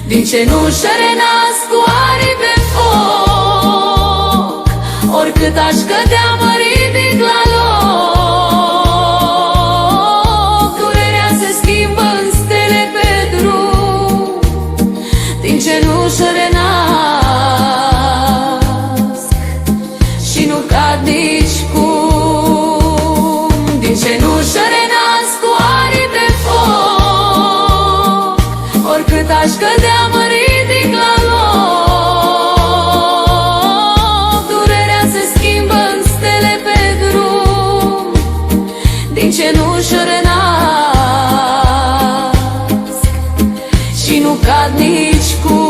din cenușă renasc cu aripi de foc. Oricât aș cădea, mă ridic la loc. Durerea se schimbă în stele pe drum, din cenușă renasc și nu cad nici cum. Din cenușă renasc cu aripi de foc. Oricât aș cădea, mă ridic la loc. Durerea se schimbă în stele pe drum, din cenușă renasc și nu cad nici cum.